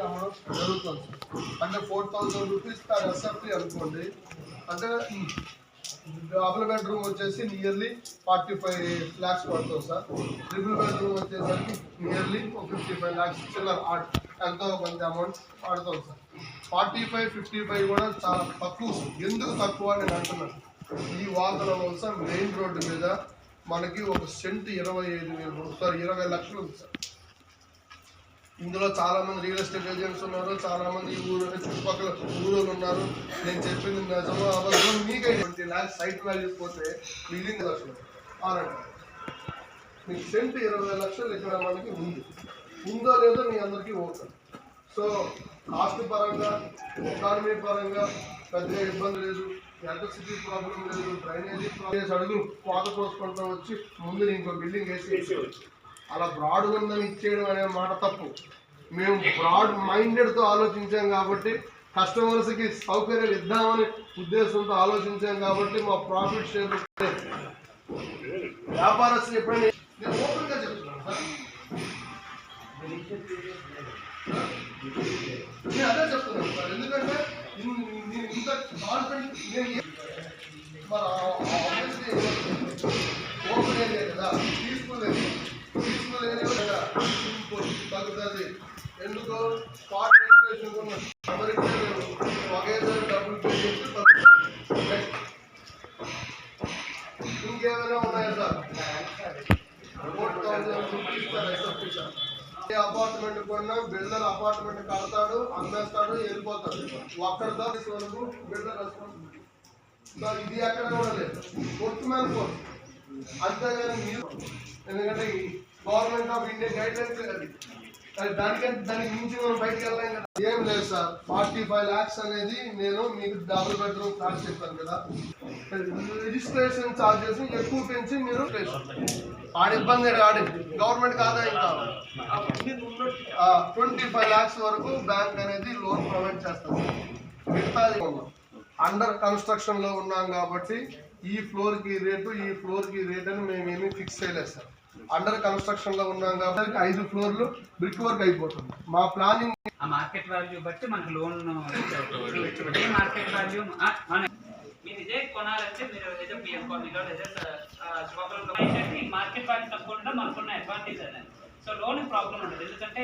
అమ్మడం జరుగుతుంది. అంటే 4,000 రూపీస్ పర్ ఎస్ఎఫ్టీ అనుకోండి. అంటే డబుల్ బెడ్రూమ్ వచ్చేసి నియర్లీ 45 lakhs పడుతుంది సార్. ట్రిపుల్ బెడ్రూమ్ వచ్చేసరికి నియర్లీ 55 lakhs చిల్లర ఎంతో కొంత అమౌంట్ పడుతుంది సార్. 45, 55 కూడా చాలా తక్కువ. ఎందుకు తక్కువ అని నేను అంటున్నాను, ఈ వాహనం వలస మెయిన్ రోడ్డు మీద మనకి ఒక సెంట్ 20 లక్షలు ఉంది సార్. ఇందులో చాలామంది రియల్ ఎస్టేట్ ఏజెంట్స్ ఉన్నారు, చాలామంది చుట్టుపక్కల ఊళ్ళో ఉన్నారు. నేను చెప్పింది నిజమో అబద్ధం మీకే 20 lakhs సైట్ వాల్యూ పోతే మిగిలిన లక్షలు అవునండి. మీకు సెంట్ 20 లక్షలు ఇక్కడ మనకి ఉంది. ఉందో లేదో మీ అందరికీ ఓకే. సో కాస్ట్ పరంగా, ఎకానమీ పరంగా పెద్దగా ఇబ్బంది లేదు, ఎలక్ట్రిసిటీ ప్రాబ్లం లేదు, డ్రైనేజీ ప్రాబ్లమ్. అడుగులు కోత కోసుకుంటూ వచ్చి ముందు ఇంకో బిల్డింగ్ వేసి అలా బ్రాడ్గా ఉందని ఇచ్చేయడం అనే మాట తప్పు. మేము బ్రాడ్ మైండెడ్తో ఆలోచించాం కాబట్టి, కస్టమర్స్కి సౌకర్యాలు ఇద్దామని ఉద్దేశంతో ఆలోచించాం కాబట్టి మా ప్రాఫిట్ షేర్ వ్యాపారస్తులు ఎప్పుడైనా నేను ఓపెన్గా చెప్తున్నాను సార్. నేను అదే చెప్తున్నాను సార్. ఎందుకంటే ఇంత కాన్ఫిడెంట్ నేను మరి ఓపెన్ ఏరియా కదా, పీస్ఫుల్ ఏరియా తగ్గుతుంది. ఎందుకు స్పాట్ రిజిస్ట్రేషన్ ఒకేసారి డబ్బులు పే చేసి తగ్గుతుంది. ఇంకేమైనా ఉన్నాయా sir? 4,000 rupees sir SFT sir. ఏ అపార్ట్మెంట్ కొన్నా బిల్డర్ అపార్ట్మెంట్ కడతాడు, అమ్మేస్తాడు, వెళ్ళిపోతాడు. ఒక్కడితో వరకు బిల్డర్ రెస్పాన్సిబిలిటీ. ఇది ఎక్కడ కూడా లేదు, కొట్టుమని కోర్టు. అంతేగాని మీరు, ఎందుకంటే government of India guide lines దానికి మించి మనం బయటకు వెళ్ళాం కదా. ఏం లేదు సార్, 45 lakhs అనేది నేను మీకు డబుల్ బెడ్రూమ్ ఫ్లాట్ చెప్పాను కదా. రిజిస్ట్రేషన్ ఛార్జెస్ ఎక్కువ పెంచి మీరు ఆడి ఇబ్బంది గవర్నమెంట్కి ఆదాయం కావాలి. 25 lakhs వరకు బ్యాంక్ అనేది లోన్ ప్రొవైడ్ చేస్తుంది. మిగతాది అండర్ కన్స్ట్రక్షన్ లో ఉన్నాం కాబట్టి ఈ ఫ్లోర్ కి రేట్ అని మేమేమి ఫిక్స్ చేయలేదు సార్. అండర్ కన్స్ట్రక్షన్ లో ఉన్నాం కాబట్టి 5 ఫ్లోర్లు బ్రిక్ వర్క్ అయిపోతుంది. మా ప్లానింగ్ ఆ మార్కెట్ వాల్యూ బట్టి మనకు లోన్ మార్కెట్ వాల్యూ మీరు ఇదే కొనాలంటే మీరు ఏదో బిఎం కాలనీలో లేదా మార్కెట్ వాల్యూ తప్పకుండా మనకున్న అడ్వాంటేజ్ అనేది. సో లోన్ ప్రాబ్లం ఉండదు, ఎందుకంటే